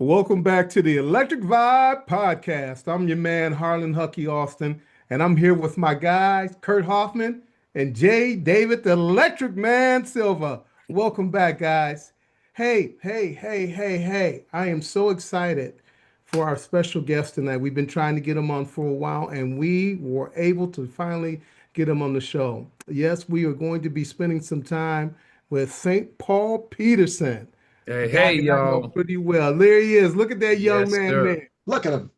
Welcome back to the Electric Vibe Podcast. I'm your man, Harlan Hucky Austin, and I'm here with my guys, Kurt Hoffman and Jay David, the Electric Man Silva. Welcome back, guys. Hey. I am so excited for our special guest tonight. We've been trying to get him on for a while, and we were able to finally get him on the show. Yes, we are going to be spending some time with St. Paul Peterson. A Hey, guy hey, that I know y'all. pretty well. There he is. Look at that young Yes, man sir. there. Look at him.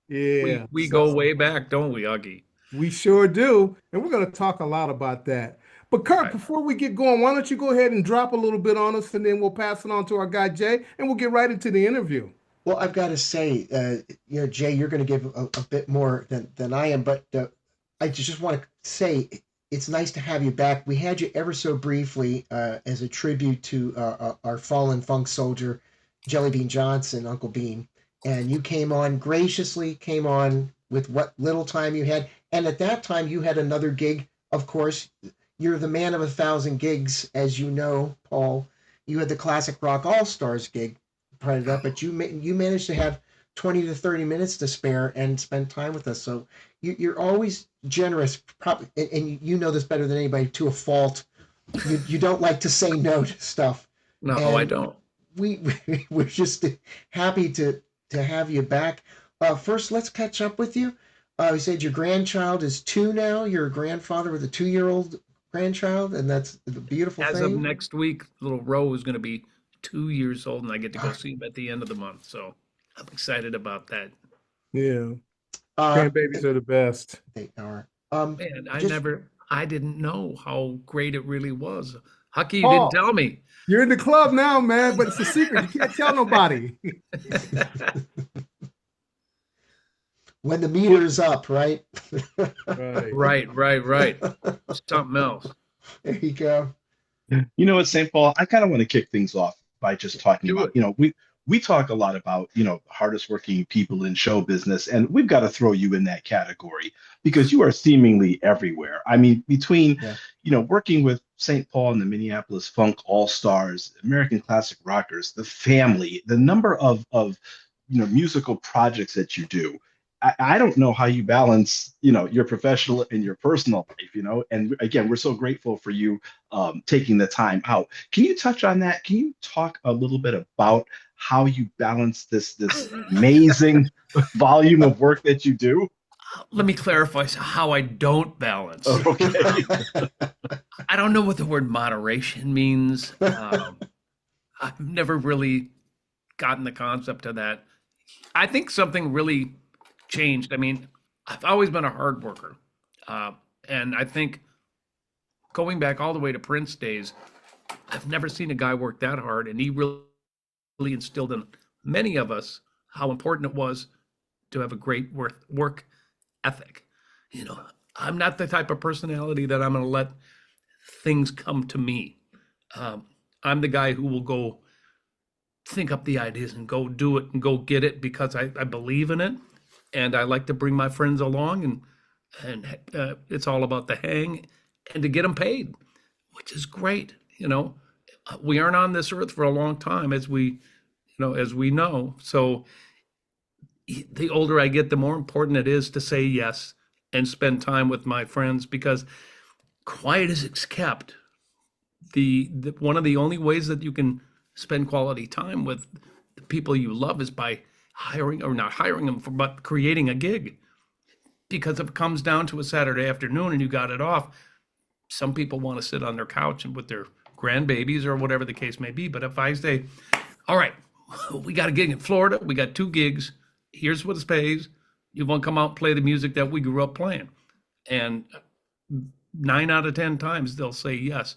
We Yeah. we go So way back, don't we, Augie? we sure do. And we're going to talk a lot about that. But Kurt, Right. before we get going, why don't you go ahead and drop a little bit on us and then we'll pass it on to our guy Jay and we'll get right into the interview. Well, I've got to say, Jay, you're going to give a bit more than I am, but I just want to say it's nice to have you back. We had you ever so briefly as a tribute to our fallen funk soldier, Jelly Bean Johnson, Uncle Bean, and you came on with what little time you had, and at that time you had another gig. Of course, you're the man of 1,000 gigs, as you know, Paul. You had the Classic Rock All Stars gig prior to that, but you managed to have 20 to 30 minutes to spare and spend time with us. So you're always generous, probably, and you know this better than anybody to a fault. You don't like to say no to stuff, No, I and don't. we're just happy to have you back. First, let's catch up with you. You said your grandchild is 2 now. You're a grandfather with a 2-year-old grandchild, and that's a beautiful As of thing. next week, little Ro is going to be 2 years old, and I get to go see him at the end of the month. So I'm excited about that. Yeah. Uh, Grandbabies are the best. they are. Man, Just I didn't know how great it really was. Hucky, you didn't Paul, tell me. you're in the club now, man, but it's a secret. You can't tell nobody. when the meter's up, right? Right. Right. Something else. There you go. You know what, St. Paul, I kind of want to kick things off by just talking Do about, it. we talk a lot about, hardest working people in show business, and we've got to throw you in that category because you are seemingly everywhere. I mean, between, Yeah. working with St. Paul and the Minneapolis Funk All-Stars, American Classic Rockers, the family, the number of musical projects that you do. I don't know how you balance, your professional and your personal life. And again, we're so grateful for you taking the time out. Can you touch on that? Can you talk a little bit about how you balance this amazing volume of work that you do? Let me clarify how I don't balance. Okay. I don't know what the word moderation means. I've never really gotten the concept of that. I think something really changed. I mean, I've always been a hard worker. And I think going back all the way to Prince days, I've never seen a guy work that hard. And he really instilled in many of us how important it was to have a great work ethic. You know, I'm not the type of personality that I'm going to let things come to me. I'm the guy who will go think up the ideas and go do it and go get it because I believe in it, and I like to bring my friends along, and it's all about the hang and to get them paid, which is great. We aren't on this earth for a long time, as we know. So the older I get, the more important it is to say yes and spend time with my friends because quiet as it's kept. The one of the only ways that you can spend quality time with the people you love is by hiring or not hiring them but creating a gig. Because if it comes down to a Saturday afternoon and you got it off, some people want to sit on their couch and with their grandbabies or whatever the case may be. But if I say, all right, we got a gig in Florida, we got 2 gigs, here's what it pays. You want to come out and play the music that we grew up playing? And 9 out of 10 times they'll say yes.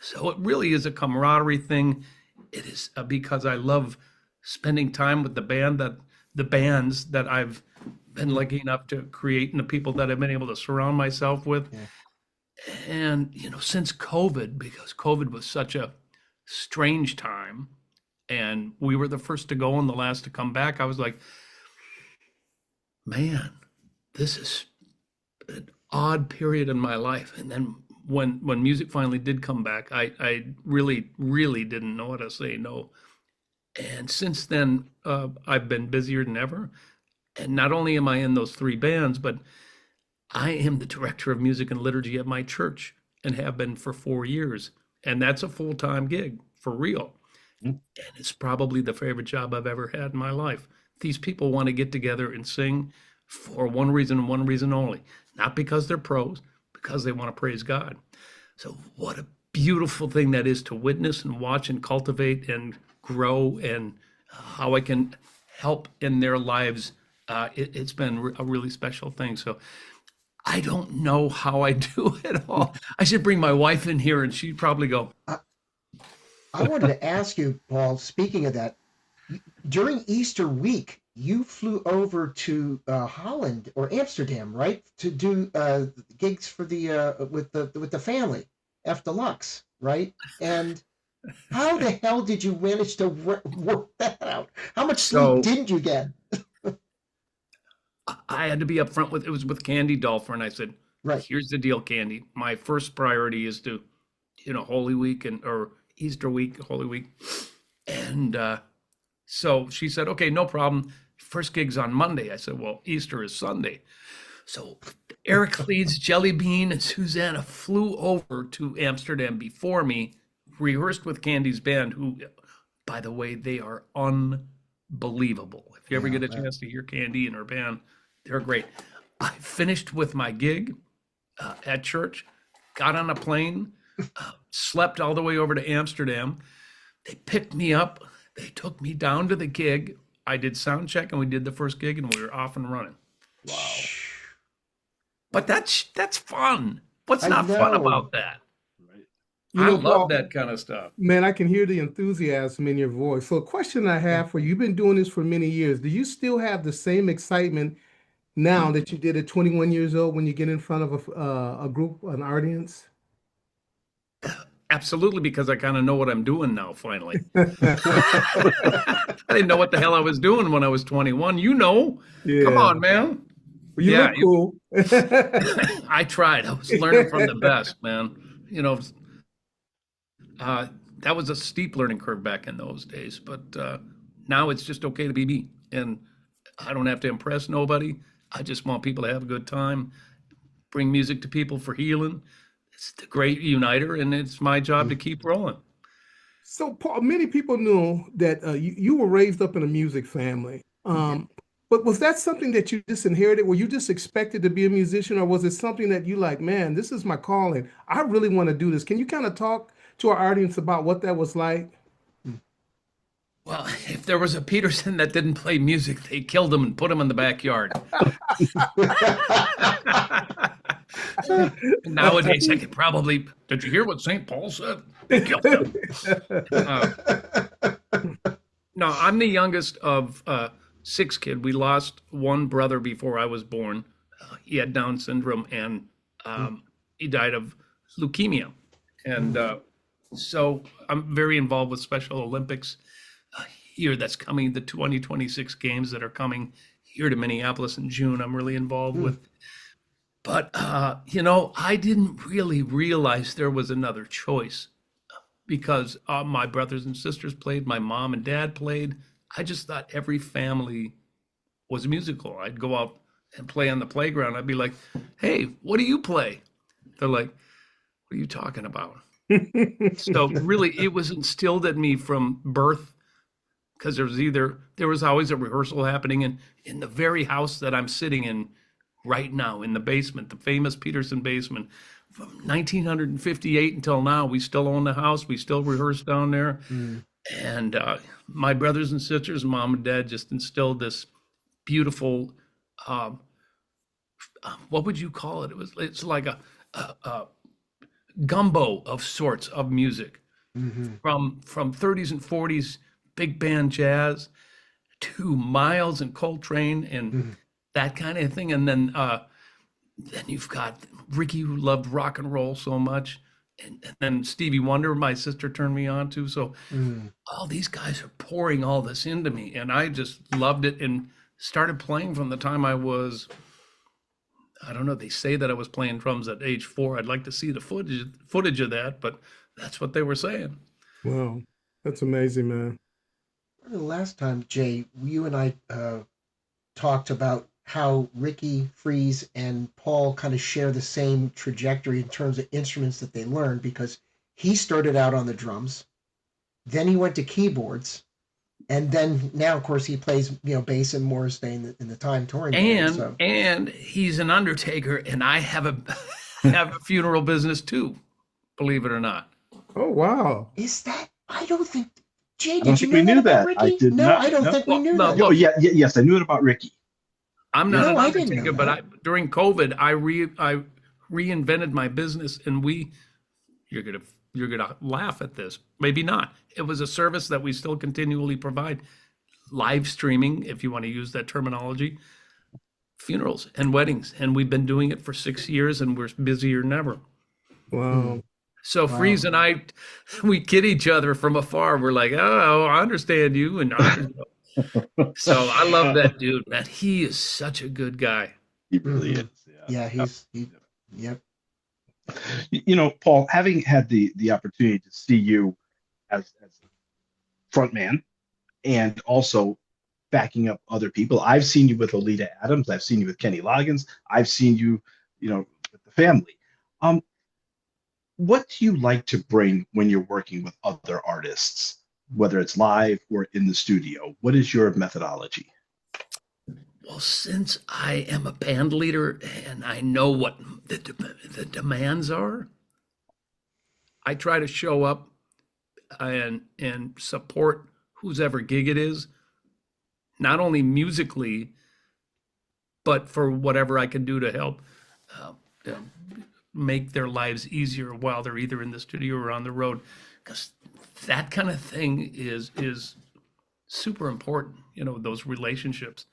So it really is a camaraderie thing. It is because I love spending time with the bands that I've been lucky enough to create and the people that I've been able to surround myself with. Yeah. And, since COVID, because COVID was such a strange time and we were the first to go and the last to come back, I was like, man, this is an odd period in my life. And then when music finally did come back, I really, really didn't know how to say no. And since then, I've been busier than ever. And not only am I in those three bands, but I am the director of music and liturgy at my church and have been for 4 years. And that's a full-time gig for real. Mm. And it's probably the favorite job I've ever had in my life. These people want to get together and sing for one reason and one reason only, not because they're pros, because they want to praise God. So what a beautiful thing that is to witness and watch and cultivate and grow, and how I can help in their lives. It's been a really special thing. So I don't know how I do it all. I should bring my wife in here and she'd probably go, I wanted to ask you, Paul, speaking of that, during Easter week, you flew over to Holland or Amsterdam, right, to do gigs for the with the family, F Deluxe, right? And how the hell did you manage to work that out? How much So- sleep didn't you get? I had to be upfront with, it was with Candy Dolfer, and I said, Right. here's the deal, Candy. My first priority is to, Holy Week or Easter week, Holy Week. And so she said, okay, no problem. First gig's on Monday. I said, well, Easter is Sunday. So Eric Leeds, Jelly Bean, and Susanna flew over to Amsterdam before me, rehearsed with Candy's band, who, by the way, they are unbelievable. If you ever Yeah, get a man. chance to hear Candy and her band, they're great. I finished with my gig at church, got on a plane, slept all the way over to Amsterdam. They picked me up. They took me down to the gig. I did sound check and we did the first gig and we were off and running. Wow. But that's fun. What's I not fun know. about that? Right. You I know, love Paul, that kind of stuff. man, I can hear the enthusiasm in your voice. So, a question I have for you, you've been doing this for many years. Do you still have the same excitement now that you did at 21 years old when you get in front of a group, an audience? Absolutely, because I kind of know what I'm doing now, finally. I didn't know what the hell I was doing when I was 21. Come Yeah. on, man. You Yeah, look cool. I tried. I was learning from the best, man. That was a steep learning curve back in those days, but now it's just okay to be me. And I don't have to impress nobody. I just want people to have a good time, bring music to people for healing. It's the great uniter, and it's my job to keep rolling. So, Paul, many people know that you were raised up in a music family. But was that something that you just inherited? Were you just expected to be a musician, or was it something that you like, man, this is my calling. I really want to do this. Can you kind of talk to our audience about what that was like? Well, if there was a Peterson that didn't play music, they killed him and put him in the backyard. Nowadays, I could probably, did you hear what St. Paul said? They killed him. No, I'm the youngest of six kids. We lost one brother before I was born. He had Down syndrome and he died of leukemia. And so I'm very involved with Special Olympics here that's coming, the 2026 games that are coming here to Minneapolis in June. I'm really involved with. But, I didn't really realize there was another choice because my brothers and sisters played, my mom and dad played. I just thought every family was musical. I'd go out and play on the playground. I'd be like, hey, what do you play? They're like, what are you talking about? So really, it was instilled in me from birth because there was always a rehearsal happening in the very house that I'm sitting in right now, in the basement, the famous Peterson basement. From 1958 until now, we still own the house. We still rehearse down there. And my brothers and sisters, mom and dad, just instilled this beautiful, what would you call it? It's like a gumbo of sorts of music from 30s and 40s big band jazz to Miles and Coltrane and that kind of thing. And then you've got Ricky, who loved rock and roll so much. And then Stevie Wonder, my sister turned me on to. So all these guys are pouring all this into me. And I just loved it and started playing from the time I was, I don't know, they say that I was playing drums at age 4. I'd like to see the footage of that, but that's what they were saying. Wow, that's amazing, man. The last time, Jay, you and I talked about how Ricky Freeze and Paul kind of share the same trajectory in terms of instruments that they learned because he started out on the drums, then he went to keyboards, and then now, of course, he plays bass and Morris Day in the Time touring band. So And he's an undertaker, and I have a have a funeral business too, believe it or not. Oh, wow. is that? I don't think. Jay, I don't did you think know we that knew about that. I Ricky? did No, not. I don't No. think we knew Well, that. Oh, yeah, yes, I knew it about Ricky. I'm not No, an I didn't know undertaker, but that. during COVID, I reinvented my business, and you're gonna laugh at this, maybe not. It was a service that we still continually provide, live streaming, if you want to use that terminology, funerals and weddings, and we've been doing it for 6 years, and we're busier than ever. Wow. So Wow. Freeze and I, we kid each other from afar. We're like, oh, I understand you, and so I love that dude, man. He is such a good guy. He really Mhm. is. Yeah, Yeah. yep. Paul, having had the opportunity to see you as front man and also backing up other people, I've seen you with Olita Adams, I've seen you with Kenny Loggins, I've seen you, with the family. Um, what do you like to bring when you're working with other artists, whether it's live or in the studio? What is your methodology? Well, since I am a band leader and I know what the demands are, I try to show up and support whose ever gig it is, not only musically, but for whatever I can do to help uh, uh, make their lives easier while they're either in the studio or on the road, because that kind of thing is super important. Those relationships.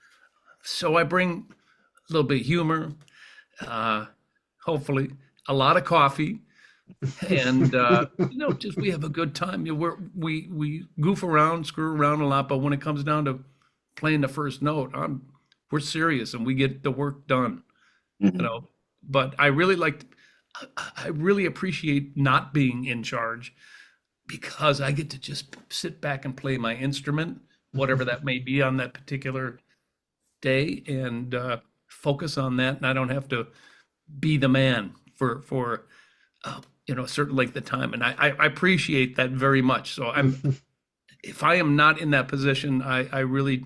So I bring a little bit of humor, uh, hopefully a lot of coffee, and just we have a good time. We goof around, screw around a lot, but when it comes down to playing the first note, we're serious and we get the work done. Mhm. But I really appreciate not being in charge because I get to just sit back and play my instrument, whatever that may be on that particular day, and focus on that, and I don't have to be the man for a certain length of time, and I appreciate that very much. So if I am not in that position, I really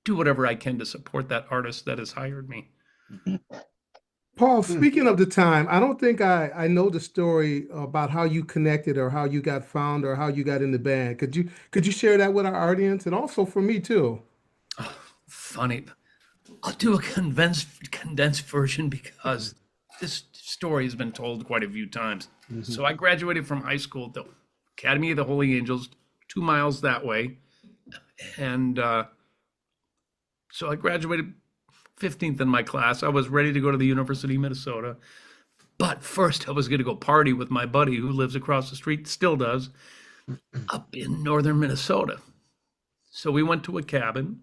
do whatever I can to support that artist that has hired me. Paul, speaking of the time, I don't think I know the story about how you connected or how you got found or how you got in the band. Could you share that with our audience and also for me too? Funny. I'll do a condensed version because this story has been told quite a few times. So I graduated from high school at the Academy of the Holy Angels, 2 miles that way, and so I graduated 15th in my class. I was ready to go to the University of Minnesota, but first I was going to go party with my buddy who lives across the street, still does, up in northern Minnesota. So we went to a cabin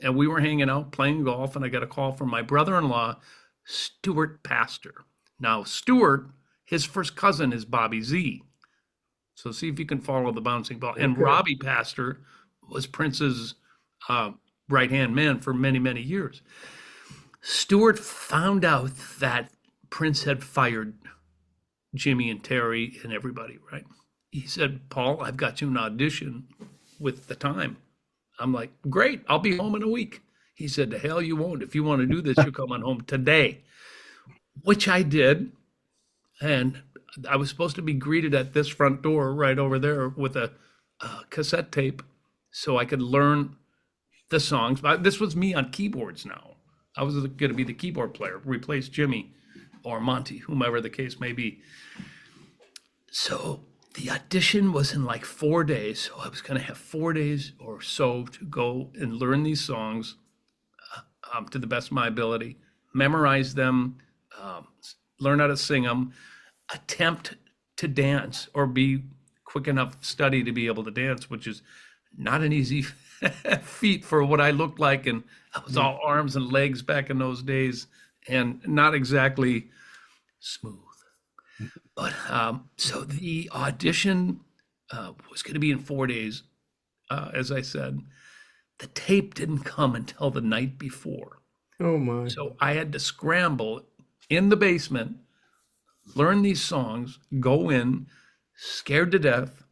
and we were hanging out playing golf, and I got a call from my brother-in-law, Stuart Pastor. Now, Stuart, his first cousin is Bobby Z. So see if you can follow the bouncing ball. And Okay. Robbie Pastor was Prince's right-hand man for many, many years. Stuart found out that Prince had fired Jimmy and Terry and everybody, right? He said, Paul, I've got you an audition with the Time. I'm like, great, I'll be home in a week. He said, the hell you won't. If you want to do this, you're coming home today, which I did. And I was supposed to be greeted at this front door right over there with a cassette tape so I could learn the songs. But this was me on keyboards now. I was going to be the keyboard player, replace Jimmy or Monty, whomever the case may be. So the audition was in like 4 days. So I was going to have 4 days or so to go and learn these songs to the best of my ability, memorize them, learn how to sing them, attempt to dance or be quick enough study to be able to dance, which is not an easy feat for what I looked like. And I was all arms and legs back in those days and not exactly smooth. But so the audition was going to be in 4 days. as I said, the tape didn't come until the night before. Oh my. So I had to scramble in the basement, learn these songs, go in, scared to death.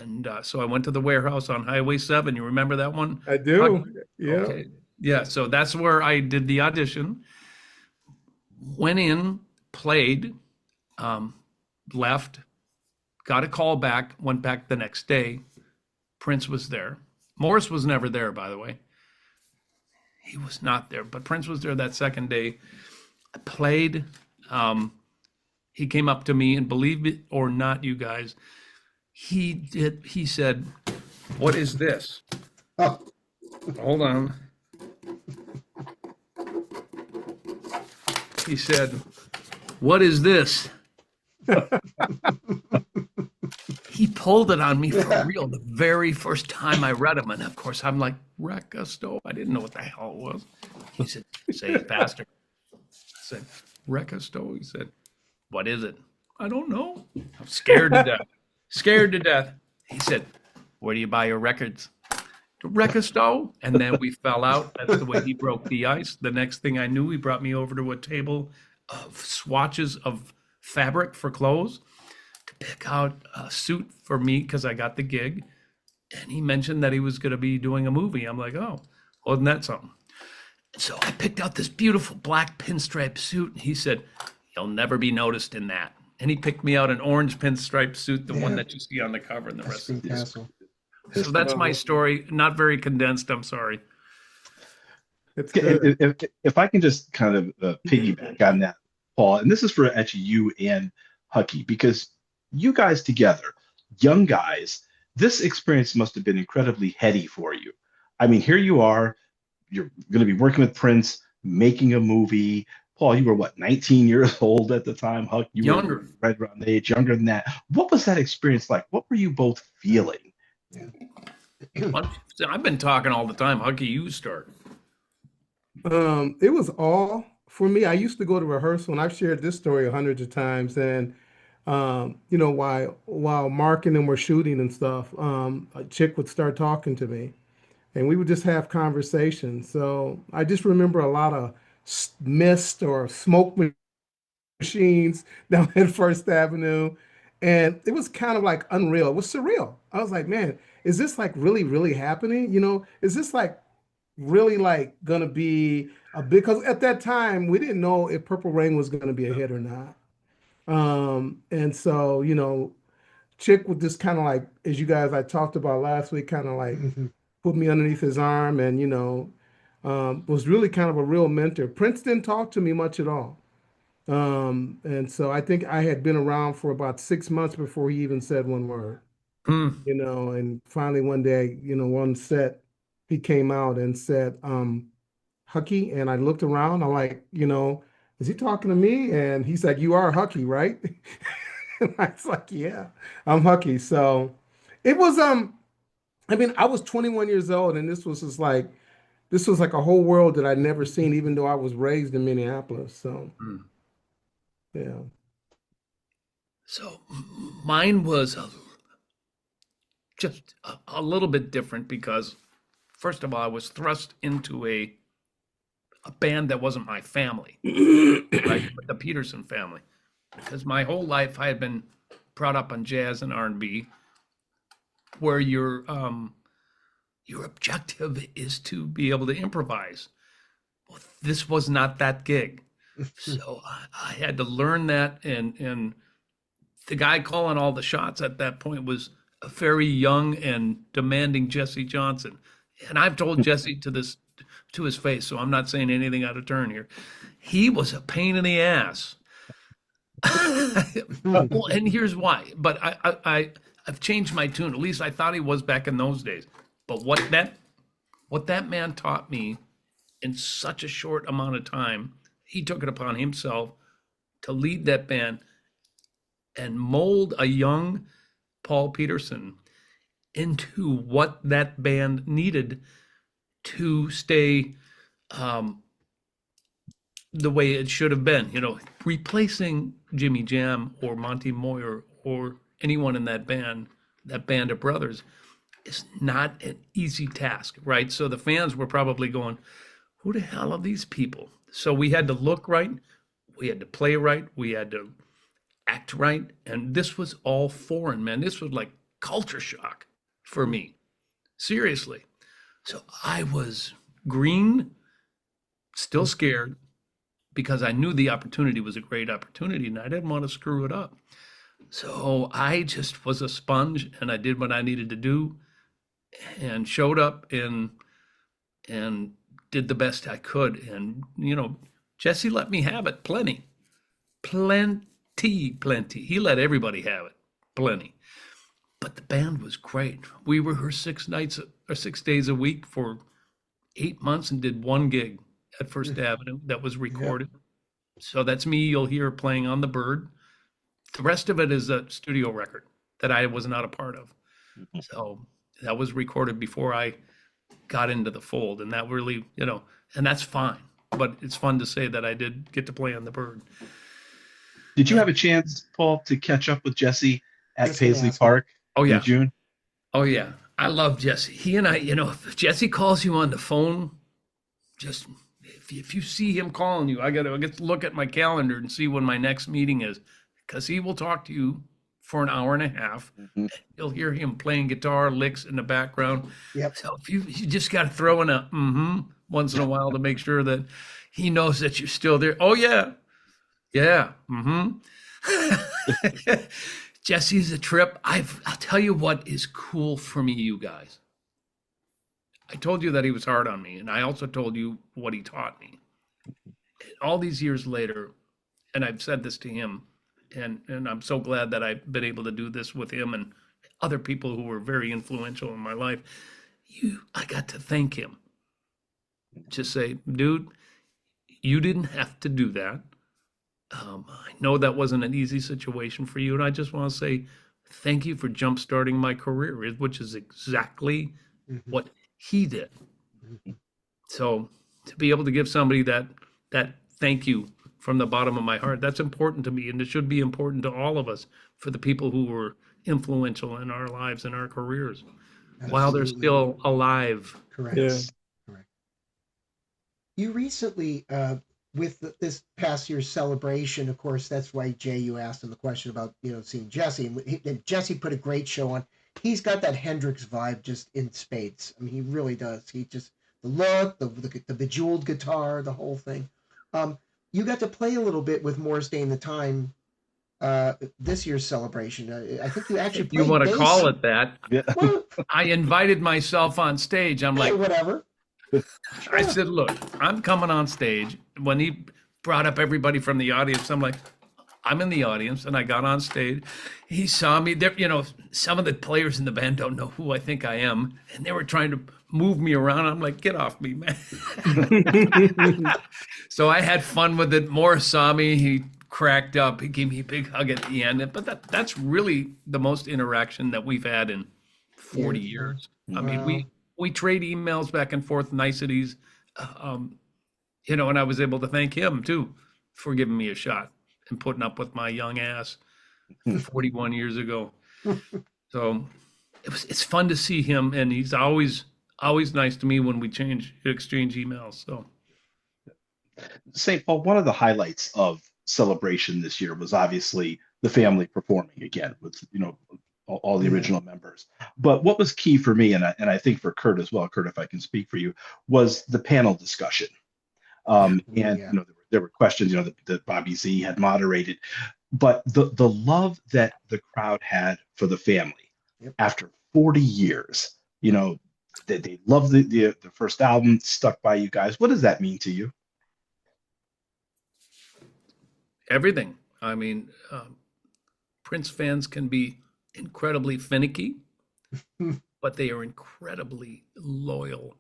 And so I went to the warehouse on Highway 7. You remember that one? I do. Yeah. Okay. Yeah. So that's where I did the audition. Went in, played, left, got a call back, went back the next day. Prince was there. Morris was never there, by the way. He was not there, but Prince was there that second day. I played. He came up to me, and believe it or not, you guys, he said, "What is this?" Oh, Hold on. He said, "What is this?" He pulled it on me for real the very first time I read him. And of course, I'm like, Recasto. I didn't know what the hell it was. He said, "Say it faster." I said, "Recasto." He said, "What is it?" "I don't know." I'm scared to death. Scared to death. He said, "Where do you buy your records?" "The Recasto." And then we fell out. That's the way he broke the ice. The next thing I knew, he brought me over to a table of swatches of fabric for clothes to pick out a suit for me because I got the gig. And he mentioned that he was going to be doing a movie. I'm like, oh, wasn't that something? So I picked out this beautiful black pinstripe suit. And he said, "You'll never be noticed in that." And he picked me out an orange pinstripe suit, the one that you see on the cover, and the rest of Spring it. Castle. So that's my story. Not very condensed. I'm sorry. It's good. If I can just kind of piggyback on that, Paul, and this is for actually you and Hucky, because you guys together, young guys, this experience must have been incredibly heady for you. I mean, here you are, you're going to be working with Prince, making a movie. Paul, you were what, 19 years old at the time? Huck, you Younger. were right around the age, younger than that. What was that experience like? What were you both feeling? I've been talking all the time. Huggy, you start. It was all for me. I used to go to rehearsal, and I've shared this story hundreds of times. And while Mark and them were shooting and stuff, a chick would start talking to me, and we would just have conversations. So I just remember a lot of mist or smoke machines down at First Avenue. And it was kind of like unreal. It was surreal. I was like, man, is this like really, really happening? Is this like really like gonna be a big, because at that time we didn't know if Purple Rain was gonna be a hit or not. And so, Chick would just kind of like, as you guys I talked about last week, kind of like Mhm. put me underneath his arm and, was really kind of a real mentor. Prince didn't talk to me much at all. And so I think I had been around for about 6 months before he even said one word, Hmm. and finally one day, one set, he came out and said, Hucky, and I looked around, I'm like, is he talking to me? And he's like, "You are Hucky, right?" And I was like, "Yeah, I'm Hucky." So it was, I mean, I was 21 years old, and this was like a whole world that I'd never seen, even though I was raised in Minneapolis. So Hmm. yeah. So mine was just a little bit different because, first of all, I was thrust into a band that wasn't my family, right? But the Peterson family, because my whole life I had been brought up on jazz and R&B, where your objective is to be able to improvise. Well, this was not that gig, so I had to learn that, and the guy calling all the shots at that point was a very young and demanding Jesse Johnson. And I've told Jesse to his face, so I'm not saying anything out of turn here. He was a pain in the ass. Well, and here's why. But I've changed my tune. At least I thought he was back in those days. But what that man taught me in such a short amount of time, he took it upon himself to lead that band and mold a young Paul Peterson into what that band needed to stay the way it should have been. Replacing Jimmy Jam or Monty Moyer or anyone in that band of brothers, is not an easy task, right? So the fans were probably going, who the hell are these people? So we had to look right, we had to play right, we had to act right. And this was all foreign, man. This was like culture shock for me. Seriously. So I was green, still scared, because I knew the opportunity was a great opportunity and I didn't want to screw it up. So I just was a sponge and I did what I needed to do and showed up and did the best I could. And, Jesse let me have it plenty. Plenty. He let everybody have it. Plenty. But the band was great. We rehearsed 6 days a week for 8 months and did one gig at First Avenue that was recorded. So that's me. You'll hear playing on the Bird. The rest of it is a studio record that I was not a part of. So that was recorded before I got into the fold. And that really, and that's fine. But it's fun to say that I did get to play on the Bird. Did you have a chance, Paul, to catch up with Jesse at Just gonna Paisley ask Park yeah. in June? Oh, yeah. I love Jesse. He and I, if Jesse calls you on the phone, just if you see him calling you, I got to look at my calendar and see when my next meeting is, because he will talk to you for an hour and a half. Mm-hmm. You'll hear him playing guitar licks in the background. Yep. So if you just got to throw in a once in a while to make sure that he knows that you're still there. Oh, yeah. Yeah. Jesse's a trip. I'll tell you what is cool for me, you guys. I told you that he was hard on me, and I also told you what he taught me. All these years later, and I've said this to him, and I'm so glad that I've been able to do this with him and other people who were very influential in my life. I got to thank him. Just say, dude, you didn't have to do that. I know that wasn't an easy situation for you, and I just want to say thank you for jump-starting my career, which is exactly what he did. So to be able to give somebody that thank you from the bottom of my heart, that's important to me, and it should be important to all of us for the people who were influential in our lives and our careers while they're still alive. Correct. Yeah. Correct. You recently, with this past year's celebration, of course, that's why, Jay, you asked him the question about, seeing Jesse. And Jesse put a great show on. He's got that Hendrix vibe just in spades. I mean, he really does. He just, the look, the bejeweled guitar, the whole thing. You got to play a little bit with Morris Day and the Time this year's celebration. I think you actually If you played want to bass. call it that. Yeah. Well, I invited myself on stage. I'm hey, like, whatever. I said, look, I'm coming on stage. When he brought up everybody from the audience, I'm like, I'm in the audience, and I got on stage. He saw me there. Some of the players in the band don't know who I think I am, and they were trying to move me around. I'm like, get off me, man. So I had fun with it. Morris saw me. He cracked up. He gave me a big hug at the end. But that's really the most interaction that we've had in 40 years. I mean, we trade emails back and forth, niceties, and I was able to thank him too for giving me a shot and putting up with my young ass 41 years ago. So it's fun to see him, and he's always nice to me when we exchange emails. So, St. Paul, one of the highlights of Celebration this year was obviously the family performing again with all the original members. But what was key for me, and I think for Kurt as well, Kurt, if I can speak for you, was the panel discussion. There were questions, that Bobby Z had moderated, but the love that the crowd had for the family after 40 years, they loved the first album, stuck by you guys. What does that mean to you? everything. I mean, Prince fans can be incredibly finicky, but they are incredibly loyal.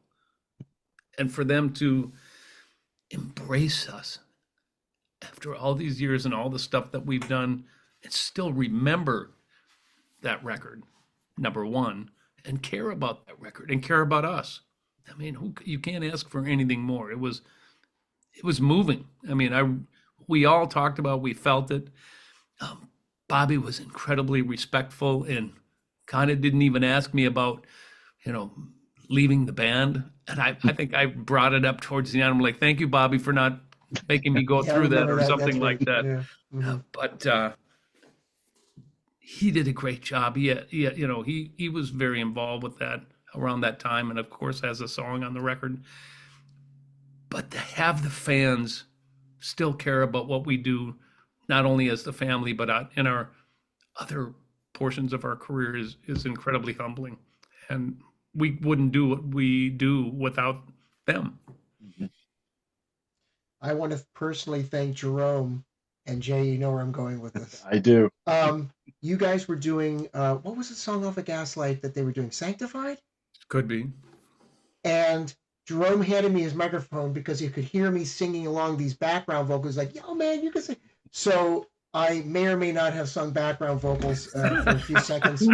And for them to embrace us after all these years and all the stuff that we've done and still remember that record, number one, and care about that record and care about us. I mean, you can't ask for anything more. It was moving. I mean, we all talked about, we felt it. Bobby was incredibly respectful and kind of didn't even ask me about leaving the band. And I think I brought it up towards the end. I'm like, thank you, Bobby, for not making me go Yeah, I through that remember or that. That's something like right. that. Yeah. Mhm. But he did a great job. He was very involved with that around that time, and of course has a song on the record. But to have the fans still care about what we do, not only as the family, but in our other portions of our career is incredibly humbling. And we wouldn't do what we do without them. I want to personally thank Jerome and Jay. You know where I'm going with this. I do. You guys were doing what was the song off of Gaslight that they were doing? Sanctified? Could be. And Jerome handed me his microphone because he could hear me singing along these background vocals, like, yo, man, you can sing. So I may or may not have sung background vocals for a few seconds.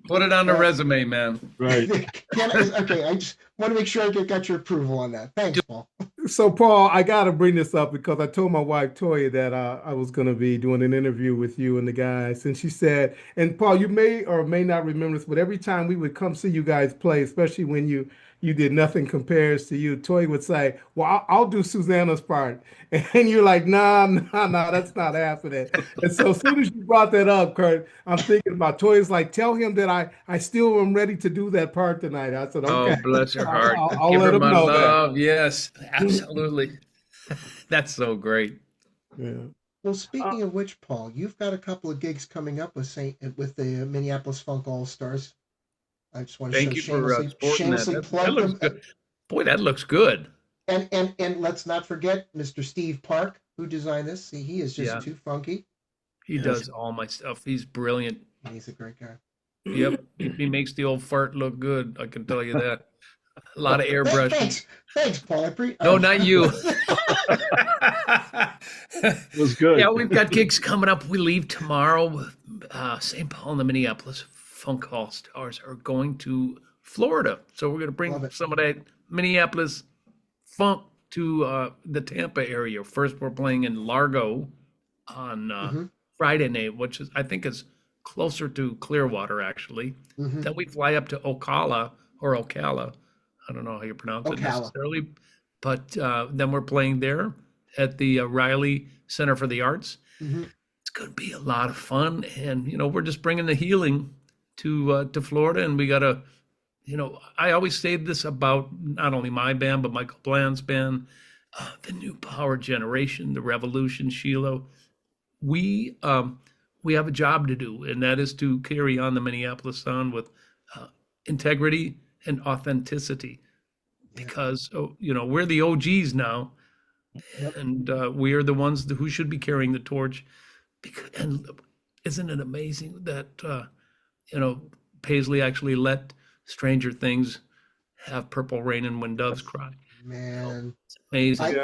Put it on the resume, man. Right. Okay, I just want to make sure I got your approval on that. Thanks, Paul. So, Paul, I got to bring this up because I told my wife, Toya, that I was going to be doing an interview with you and the guys. And she said, and Paul, you may or may not remember this, but every time we would come see you guys play, especially when you did Nothing Compares to You, Toya would say, well, I'll do Susanna's part. And you're like, nah, that's not happening. And so as soon as you brought that up, Kurt, I'm thinking about Toya's like, tell him that I still am ready to do that part tonight. I said, okay. Oh, bless her heart. I'll Give let her him my know love. Yes, absolutely. That's so great. that. Yeah. Well, speaking of which, Paul, you've got a couple of gigs coming up with the Minneapolis Funk All Stars. I just want to Thank you for supporting that. That plug looks them. good. Boy, that looks good. And let's not forget Mr. Steve Park, who designed this. See, he is just too funky. He does all my stuff. He's brilliant. He's a great guy. Yep. He makes the old fart look good. I can tell you that. A lot of airbrush. Thanks, Paul. No, not you. It was good. Yeah, we've got gigs coming up. We leave tomorrow with St. Paul and the Minneapolis Funk All Stars are going to Florida. So we're going to bring some of that Minneapolis funk to the Tampa area. First, we're playing in Largo on Friday night, which is I think is closer to Clearwater, actually. Then we fly up to Ocala. I don't know how you pronounce it necessarily. But then we're playing there at the Riley Center for the Arts. It's going to be a lot of fun. And, we're just bringing the healing to Florida. And we got to, I always say this about not only my band, but Michael Bland's band, the new power generation, the revolution, Sheila. We have a job to do, and that is to carry on the Minneapolis sound with integrity and authenticity, because we're the OGs now, and we are the ones who should be carrying the torch. And isn't it amazing that Paisley actually let Stranger Things have Purple Rain and When Doves Cry? Man, it's amazing.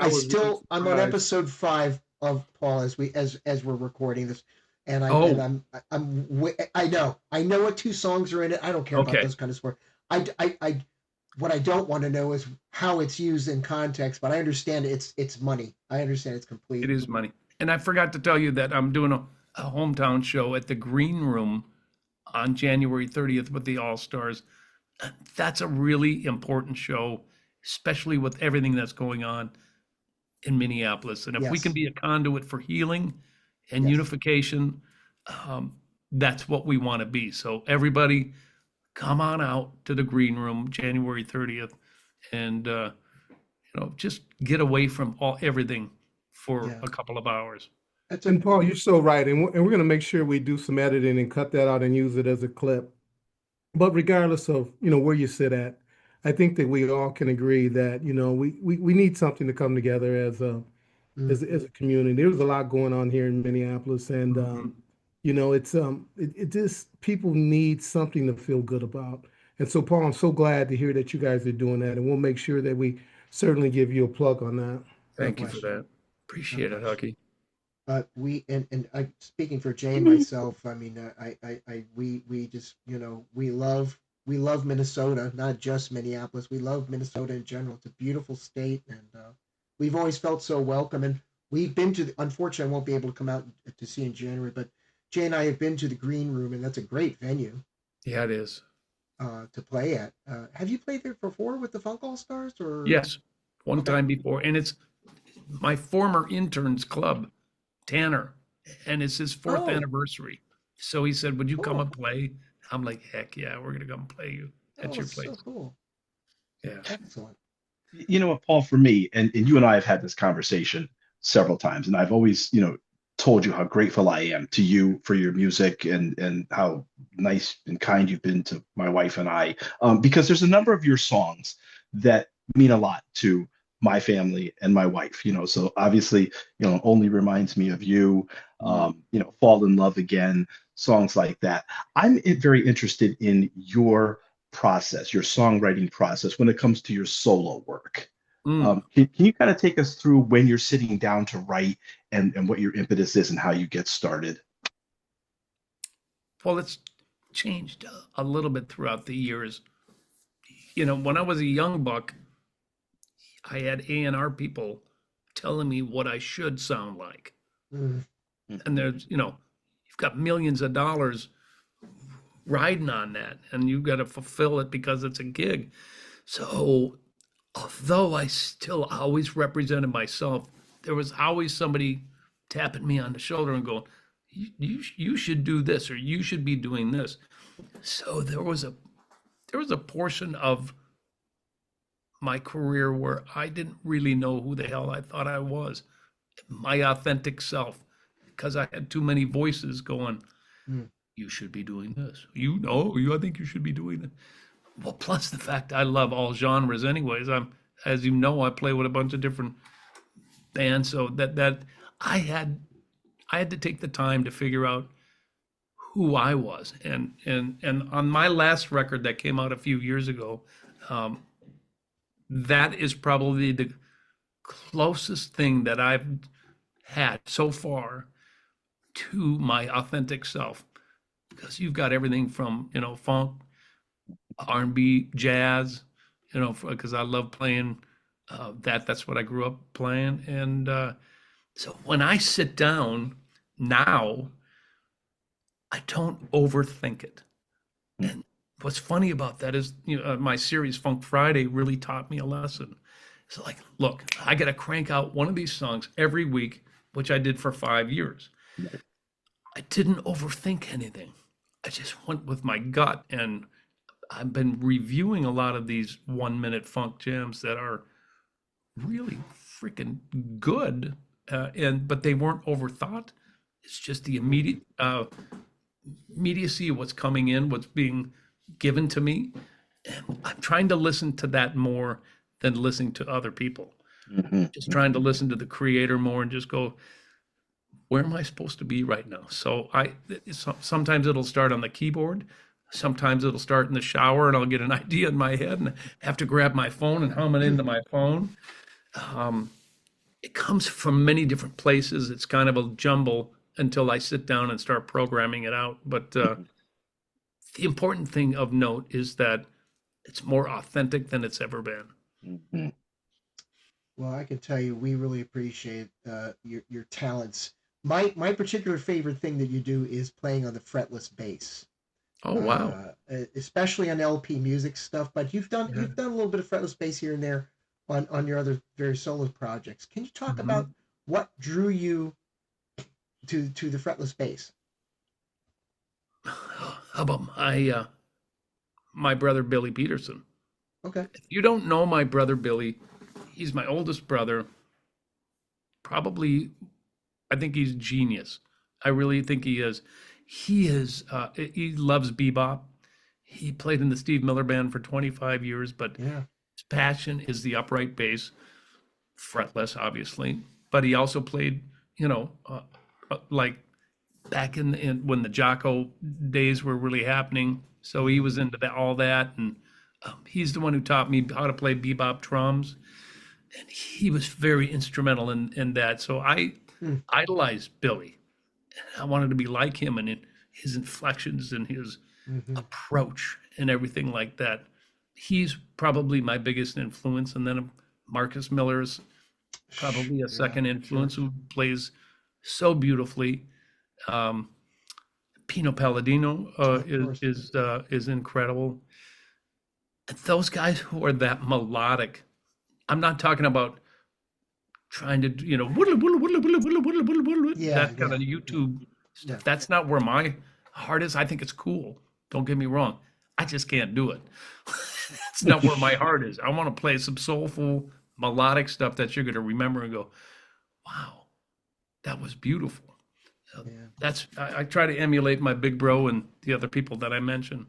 I'm on episode 5 of Paul as we're recording this. And I know what 2 songs are in it. I don't care about those kind of sports. What I don't want to know is how it's used in context, but I understand it's money. I understand it's complete. It is money. And I forgot to tell you that I'm doing a hometown show at the Green Room on January 30th with the All Stars. That's a really important show, especially with everything that's going on in Minneapolis. And if we can be a conduit for healing and unification, that's what we want to be. So everybody come on out to the Green Room January 30th and just get away from everything for a couple of hours. And Paul, you're so right. And we're going to make sure we do some editing and cut that out and use it as a clip. But regardless of, where you sit at, I think that we all can agree that, we need something to come together as a community. There's a lot going on here in Minneapolis, and it just people need something to feel good about. And so, Paul, I'm so glad to hear that you guys are doing that, and we'll make sure that we certainly give you a plug on that. Thank you for that. Appreciate it, Hucky. I speaking for Jay and myself, I mean, we just we love Minnesota, not just Minneapolis. We love Minnesota in general. It's a beautiful state, and we've always felt so welcome. And we've been to unfortunately, I won't be able to come out to see in January, but Jay and I have been to the Green Room, and that's a great venue. Yeah, it is. to play at. Have you played there before with the Funk All Stars? Or Yes, one okay, time before, and it's my former intern's club, Tanner, and it's his fourth oh, anniversary. So he said, "Would you come cool. and play?" I'm like, "Heck yeah, we're gonna come play you at Oh, your it's so place." cool. Yeah. Excellent. You know what, Paul, for me, and you and I have had this conversation several times, and I've always, told you how grateful I am to you for your music and how nice and kind you've been to my wife and I, because there's a number of your songs that mean a lot to my family and my wife, so obviously, only reminds me of you, fall in love again, songs like that. I'm very interested in your process, your songwriting process when it comes to your solo work. Mm. Can you kind of take us through when you're sitting down to write and what your impetus is and how you get started? Well, it's changed a little bit throughout the years. When I was a young buck, I had A&R people telling me what I should sound like. Mm, And you've got millions of dollars riding on that, and you've got to fulfill it because it's a gig. So, although I still always represented myself, there was always somebody tapping me on the shoulder and going, you should do this, or you should be doing this. So there was a portion of my career where I didn't really know who the hell I thought I was, my authentic self, because I had too many voices going, mm, you should be doing this. I think you should be doing it. Well, plus the fact I love all genres anyways. As you know, I play with a bunch of different bands, so that I had to take the time to figure out who I was. And on my last record that came out a few years ago, um, that is probably the closest thing that I've had so far to my authentic self, because you've got everything from funk, R&B, jazz, because I love playing that's what I grew up playing. And so when I sit down now, I don't overthink it. And what's funny about that is, my series Funk Friday really taught me a lesson. It's like, look, I got to crank out one of these songs every week, which I did for 5 years. I didn't overthink anything. I just went with my gut, and I've been reviewing a lot of these 1 minute funk jams that are really freaking good, but they weren't overthought. It's just the immediate immediacy of what's coming in, what's being given to me, and I'm trying to listen to that more than listening to other people. Just trying to listen to the creator more and just go, where am I supposed to be right now? So sometimes it'll start on the keyboard. Sometimes it'll start in the shower, and I'll get an idea in my head and have to grab my phone and hum it into my phone. Um, it comes from many different places. It's kind of a jumble until I sit down and start programming it out. But the important thing of note is that it's more authentic than it's ever been. Mhm. well, I can tell you, we really appreciate your talents. My particular favorite thing that you do is playing on the fretless bass, Oh, wow. especially on LP music stuff. But Yeah. you've done a little bit of fretless bass here and there on your other various solo projects. Can you talk about Mhm. what drew you to the fretless bass? How about my brother Billy Peterson? Okay. If you don't know my brother Billy, he's my oldest brother. Probably, I think he's genius. I really think he is. He is. He loves bebop. He played in the Steve Miller Band for 25 years, but Yeah. his passion is the upright bass, fretless, obviously. But he also played, like back in when the Jocko days were really happening. So he was into all that, and he's the one who taught me how to play bebop drums, and he was very instrumental in that. So I Hmm. idolized Billy. I wanted to be like him, and in his inflections and his Mm-hmm. approach and everything like that. He's probably my biggest influence, and then Marcus Miller's probably a Yeah. second Sure. influence, who plays so beautifully. Um, Pino Palladino Of course. is incredible. Those guys who are that melodic. I'm not talking about trying to, Yeah, that kind of YouTube yeah. stuff. That's not where my heart is. I think it's cool. Don't get me wrong. I just can't do it. It's not where my heart is. I want to play some soulful, melodic stuff that you're going to remember and go, wow, that was beautiful. Yeah. I try to emulate my big bro and the other people that I mentioned.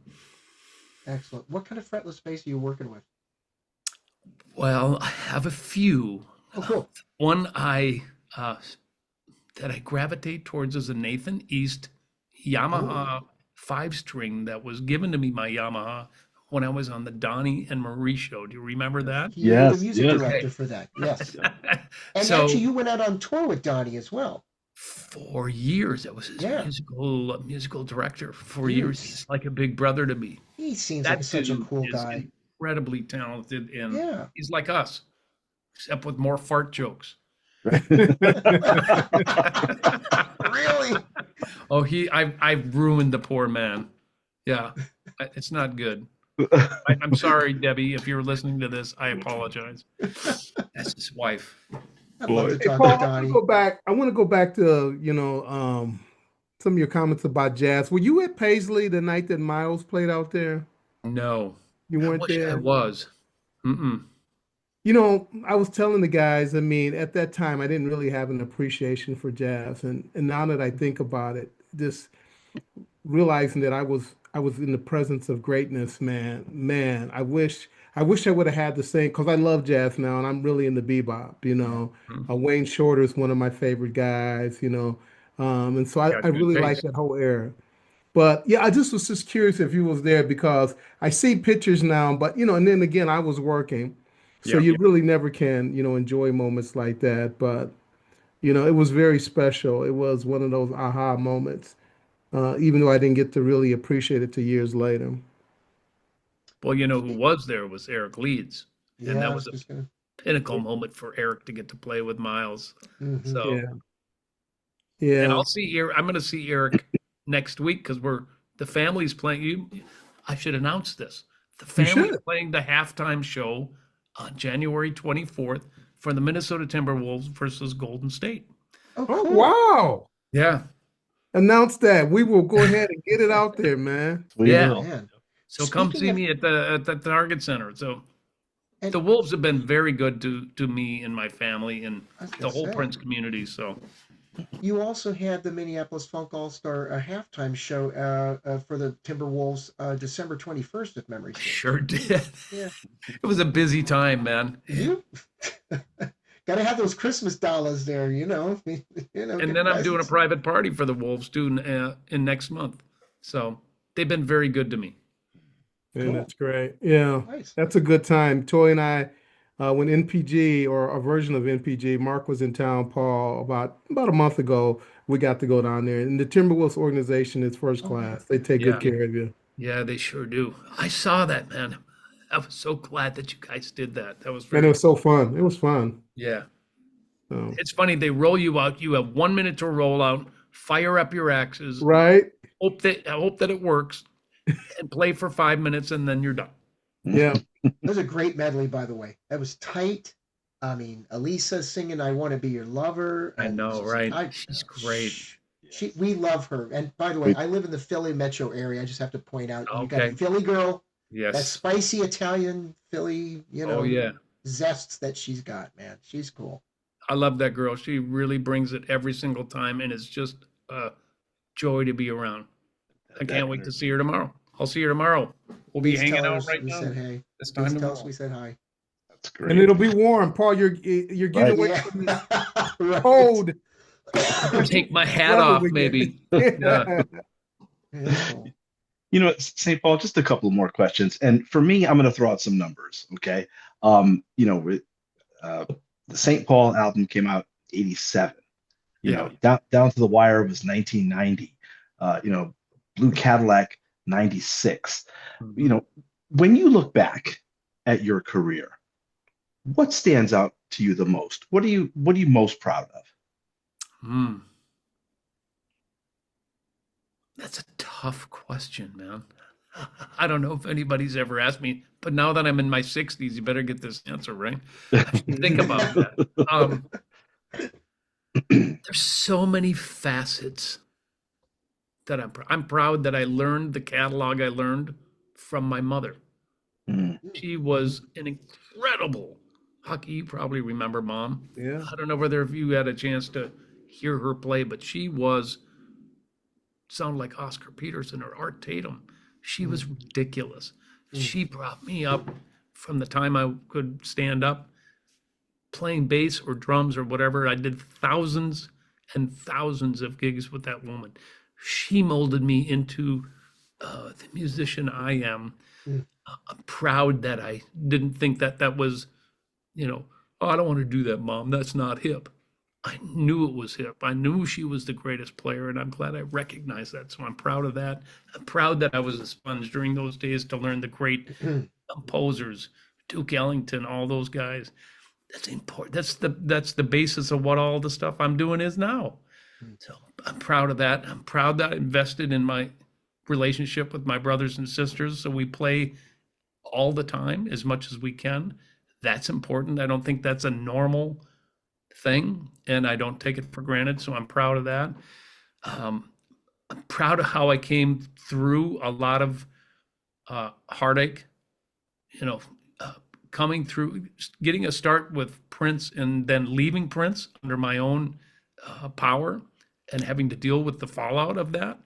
Excellent. What kind of fretless bass are you working with? Well, I have a few. Oh, cool. One that I gravitate towards is a Nathan East Yamaha 5-string that was given to me by Yamaha when I was on the Donnie and Marie show. Do you remember that? You were the Yes, music yes. director for that. Yes. And So actually, you went out on tour with Donnie as well. for years, I was his Yeah. musical director. For Yes. years, he's like a big brother to me. He seems That like such a dude cool is guy. incredibly talented, and Yeah. he's like us, except with more fart jokes. Really? Oh, I've ruined the poor man. Yeah, it's not good. I'm sorry, Debbie, if you're listening to this. I apologize. That's his wife. I'd love to Hey, talk Paul, to I want Donnie. to go back. I want to go back to, some of your comments about jazz. Were you at Paisley the night that Miles played out there? No, You I weren't wish I there? was. Mm-mm. I was telling the guys, I mean, at that time, I didn't really have an appreciation for jazz. And now that I think about it, just realizing that I was in the presence of greatness, man, I wish I would have had the same, because I love jazz now and I'm really into bebop. Mm. Wayne Shorter is one of my favorite guys. And so I, Got I good really like taste. that whole era. But yeah, I just was just curious if you was there because I see pictures now, but and then again I was working. So Yeah. you really never can enjoy moments like that. But it was very special. It was one of those aha moments, even though I didn't get to really appreciate it till years later. Well, you know who was there was Eric Leeds, and Yeah, that I was was a just gonna. pinnacle moment for Eric to get to play with Miles. Mhm. So, Yeah, and yeah. I'll see Eric. I'm going to see Eric next week because the family's playing. I should announce this. The You family's should. playing the halftime show on January 24th for the Minnesota Timberwolves versus Golden State. Oh, Oh, cool. wow. Yeah. Announce that. We will go ahead and get it out there, man. We Yeah. will. Man. So come Speaking see of, me at the Target Center. So and the Wolves have been very good to me and my family and I was the gonna whole say, Prince community. So you also had the Minneapolis Funk All Star halftime show for the Timberwolves December 21st, if memory serves. sure did. Yeah. It was a busy time, man. You got to have those Christmas dollars there, And get then I'm doing a presents. private party for the Wolves too in next month. So they've been very good to me. Yeah, Cool. that's great. Yeah, Nice. that's a good time. Toy and I, when NPG or a version of NPG, Mark was in town, Paul, about a month ago, we got to go down there. And the Timberwolves organization is first Oh, yeah. class. They take Yeah. good care of you. Yeah, they sure do. I saw that, man. I was so glad that you guys did that. That was And it very, was so fun. It was fun. yeah. So, It's funny, they roll you out. You have 1 minute to roll out, fire up your axes, right? hope that it works, and play for 5 minutes, and then you're done. Yeah. That was a great medley, by the way. That was tight. I mean, Elisa singing "I Want to Be Your Lover." I and know, just- right? She's great. We love her. And by the way, I live in the Philly metro area. I just have to point out, you got Okay. a Philly girl, that Yes. spicy Italian Philly, Oh yeah. zests that she's got, man. She's cool. I love that girl. She really brings it every single time, and it's just a joy to be around. I can't wait to see her tomorrow. I'll see her tomorrow. We'll be Please hanging tell out her right we now. said hey. This Please time tell us tomorrow. we said hi. That's And great. it'll be warm. Paul, you're getting Right. away Yeah. from this Right. cold Take my hat weather off, we get. maybe. Yeah. That's cool. St. Paul, just a couple more questions. And for me, I'm going to throw out some numbers. Okay. The St. Paul album came out 87. Yeah. Down to the Wire was 1990. Blue Cadillac 96. When you look back at your career, what stands out to you the most? What are you most proud of? Hmm. That's a tough question, man. I don't know if anybody's ever asked me, but now that I'm in my 60s, you better get this answer right. I should think about that. There's so many facets that I'm proud that I learned the catalog I learned from my mother. Mm. She was an incredible hockey. You probably remember Mom. Yeah. I don't know whether if you had a chance to hear her play, but she was sound like Oscar Peterson or Art Tatum. She was ridiculous. She brought me up from the time I could stand up, playing bass or drums or whatever. I did thousands and thousands of gigs with that woman. She molded me into the musician I am. I'm proud that I didn't think that that was, oh, I don't want to do that, Mom. That's not hip. I knew it was hip. I knew she was the greatest player, and I'm glad I recognized that. So I'm proud of that. I'm proud that I was a sponge during those days to learn the great composers, Duke Ellington, all those guys. That's important. That's the basis of what all the stuff I'm doing is now. So I'm proud of that. I'm proud that I invested in my relationship with my brothers and sisters. So we play all the time as much as we can. That's important. I don't think that's a normal thing, and I don't take it for granted. So I'm proud of that. I'm proud of how I came through a lot of heartache, coming through, getting a start with Prince and then leaving Prince under my own power and having to deal with the fallout of that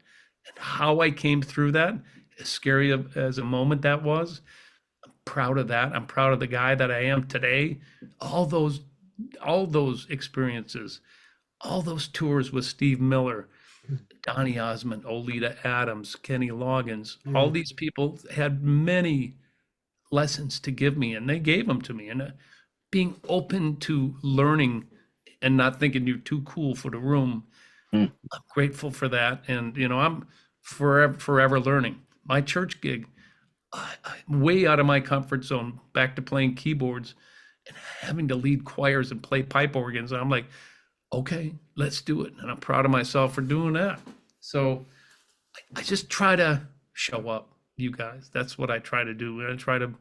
and how I came through that, as scary as a moment that was. I'm proud of that. I'm proud of the guy that I am today. All those experiences, all those tours with Steve Miller, Donny Osmond, Oleta Adams, Kenny Loggins, all these people had many lessons to give me, and they gave them to me. And being open to learning and not thinking you're too cool for the room, I'm grateful for that. And, I'm forever learning. My church gig, I'm way out of my comfort zone, back to playing keyboards and having to lead choirs and play pipe organs. And I'm like, okay, let's do it. And I'm proud of myself for doing that. So I just try to show up, you guys. That's what I try to do. I try to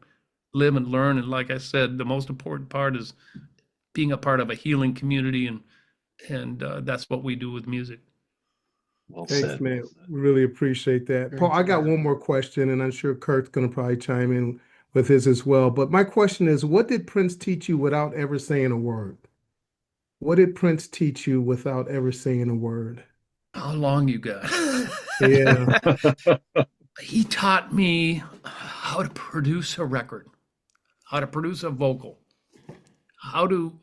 live and learn. And like I said, the most important part is being a part of a healing community. And that's what we do with music. Well Thanks, said. man. We really appreciate that. Very Paul, I got good. one more question, and I'm sure Kurt's going to probably chime in with his as well. But my question is, what did Prince teach you without ever saying a word? What did Prince teach you without ever saying a word? How long you got? Yeah. He taught me how to produce a record, how to produce a vocal, how to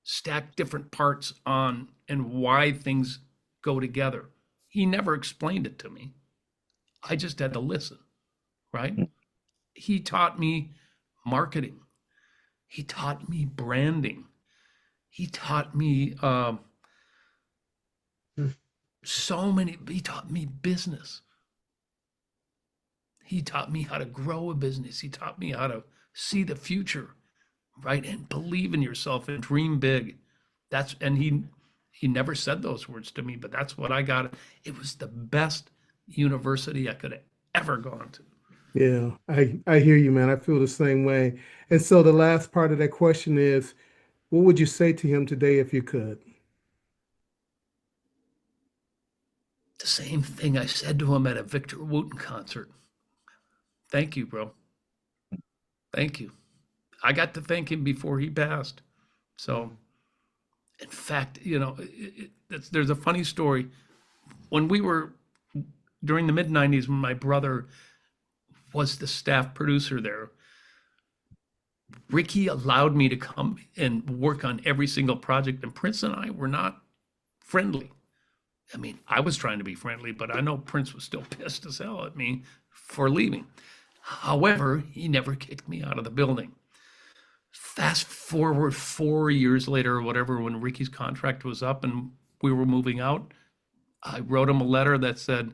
stack different parts on and why things go together. He never explained it to me. I just had to listen, right? He taught me marketing. He taught me branding. He taught me he taught me business. He taught me how to grow a business. He taught me how to see the future, right? And believe in yourself and dream big. And he never said those words to me, but that's what I got. It was the best university I could have ever gone to. Yeah, I hear you, man. I feel the same way. And so the last part of that question is, what would you say to him today if you could? The same thing I said to him at a Victor Wooten concert. Thank you, bro. Thank you. I got to thank him before he passed. So, in fact, there's a funny story. When we were during the mid-90s, when my brother was the staff producer there, Ricky allowed me to come and work on every single project, and Prince and I were not friendly. I mean, I was trying to be friendly, but I know Prince was still pissed as hell at me for leaving. However, he never kicked me out of the building. Fast forward 4 years later or whatever, when Ricky's contract was up and we were moving out, I wrote him a letter that said,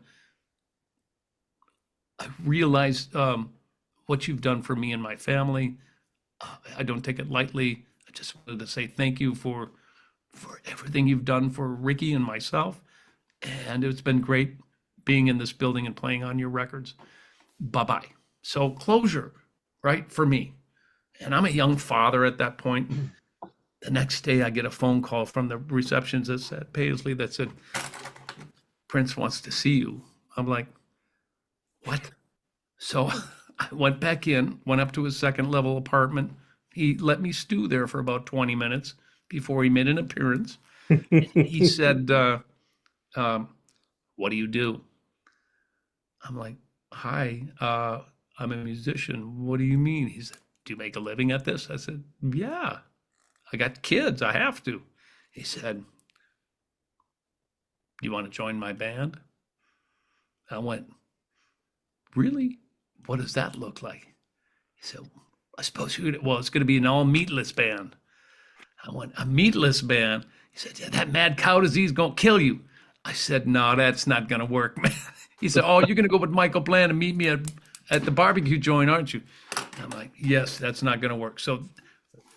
I realize what you've done for me and my family. I don't take it lightly. I just wanted to say thank you for everything you've done for Ricky and myself. And it's been great being in this building and playing on your records. Bye-bye. So closure, right, for me. And I'm a young father at that point. The next day I get a phone call from the receptionist at Paisley that said, Prince wants to see you. I'm like, what? So I went back in, went up to his second level apartment. He let me stew there for about 20 minutes before he made an appearance. He said, what do you do? I'm like, hi, I'm a musician. What do you mean? He said, do you make a living at this? I said, yeah, I got kids. I have to. He said, you want to join my band? I went, really? What does that look like? He said, I suppose well, it's going to be an all meatless band. I went, a meatless band? He said, yeah, that mad cow disease going to kill you. I said, no, that's not going to work, man. He said, oh, you're going to go with Michael Bland and meet me at the barbecue joint, aren't you? I'm like, yes, that's not going to work. So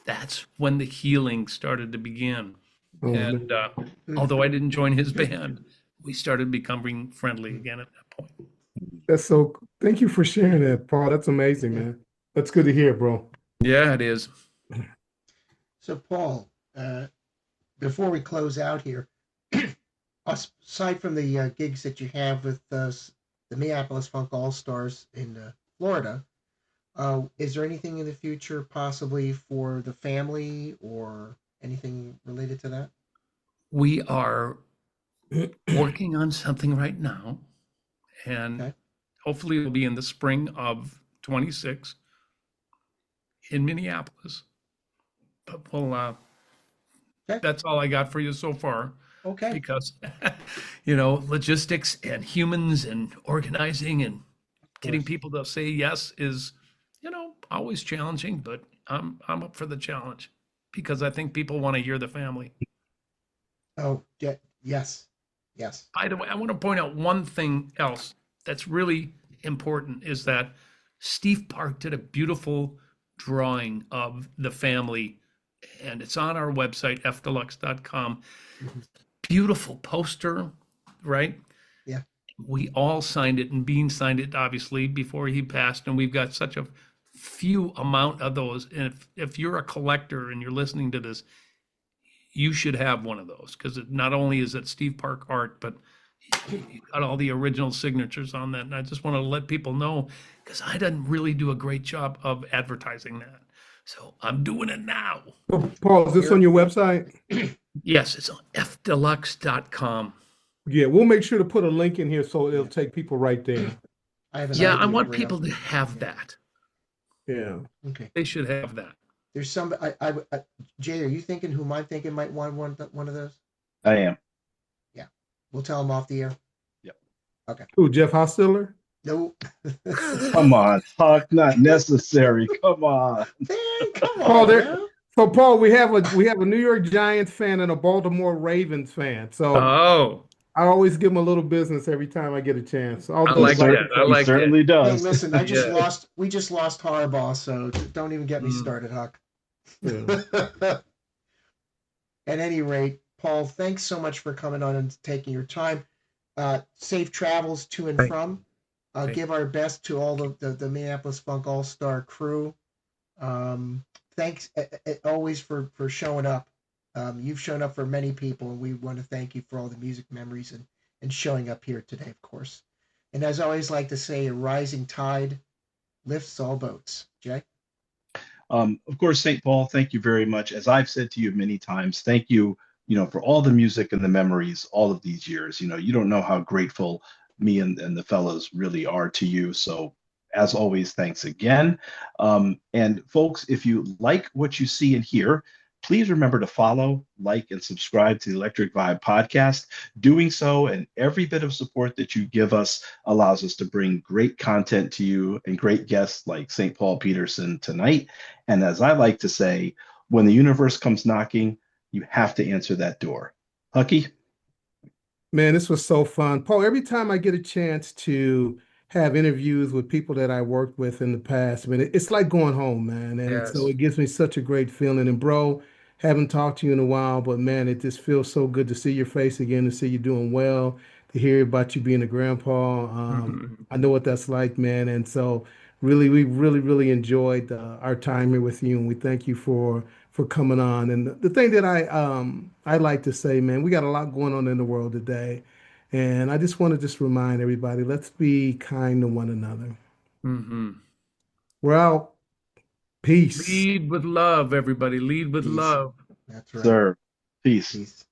that's when the healing started to begin. And although I didn't join his band, we started becoming friendly again at that point. That's so, thank you for sharing that, Paul. That's amazing, man. That's good to hear, bro. Yeah, it is. So, Paul, before we close out here, aside from the gigs that you have with the Minneapolis Funk All Stars in Florida, is there anything in the future possibly for the family or anything related to that? We are working on something right now, and hopefully it'll be in the spring of 26 in Minneapolis. But we'll, that's all I got for you so far. Okay. Because, you know, logistics and humans and organizing and getting people to say yes is, you know, always challenging, but I'm up for the challenge because I think people want to hear the family. Oh, yeah, yes. Yes. By the way, I want to point out one thing else that's really important is that Steve Park did a beautiful drawing of the family, and it's on our website, fdeluxe.com. Beautiful poster, right? Yeah. We all signed it, and Bean signed it, obviously, before he passed, and we've got such a few amount of those. And if you're a collector and you're listening to this, you should have one of those, because not only is it Steve Park art, but you got all the original signatures on that. And I just want to let people know, because I didn't really do a great job of advertising that. So I'm doing it now. Oh, Paul, is this on your website? Yes, it's on fdeluxe.com. Yeah, we'll make sure to put a link in here so it'll take people right there. I want people to have that. Yeah. Okay. They should have that. There's some. Jay, are you thinking who I'm thinking might want one of those? I am. Yeah, we'll tell him off the air. Yep. Okay. Who, Jeff Hostiller? No. Come on, Huck, not necessary. Come on. Man, come Paul, on. Man. So, Paul, we have a New York Giants fan and a Baltimore Ravens fan. So I always give them a little business every time I get a chance. I like that. I like that. Certainly does. Hey, listen, we just lost Harbaugh, so don't even get me started, Huck. Yeah. At any rate, Paul, thanks so much for coming on and taking your time. Safe travels to and from. Give our best to all the Minneapolis Funk All-Star crew. Thanks always for showing up. You've shown up for many people, and we want to thank you for all the music memories and showing up here today, of course. And as I always like to say, a rising tide lifts all boats. Jay? Of course, St. Paul, thank you very much. As I've said to you many times, thank you, for all the music and the memories all of these years. You don't know how grateful me and the fellows really are to you. So as always, thanks again. And folks, if you like what you see and hear, please remember to follow, like, and subscribe to the Electric Vibe podcast. Doing so and every bit of support that you give us allows us to bring great content to you and great guests like St. Paul Peterson tonight. And as I like to say, when the universe comes knocking, you have to answer that door. Hucky? Man, this was so fun. Paul, every time I get a chance to have interviews with people that I worked with in the past, I mean, it's like going home, man. And so it gives me such a great feeling. And bro, haven't talked to you in a while, but man, it just feels so good to see your face again, to see you doing well, to hear about you being a grandpa. Mhm. I know what that's like, man. And so really, we really enjoyed our time here with you, and we thank you for coming on. And the thing that I like to say, man, we got a lot going on in the world today, and I just want to just remind everybody, let's be kind to one another. Mhm. We're out. Peace. Lead with love, everybody. Lead with Peace. love. That's right. Sir, peace. Peace.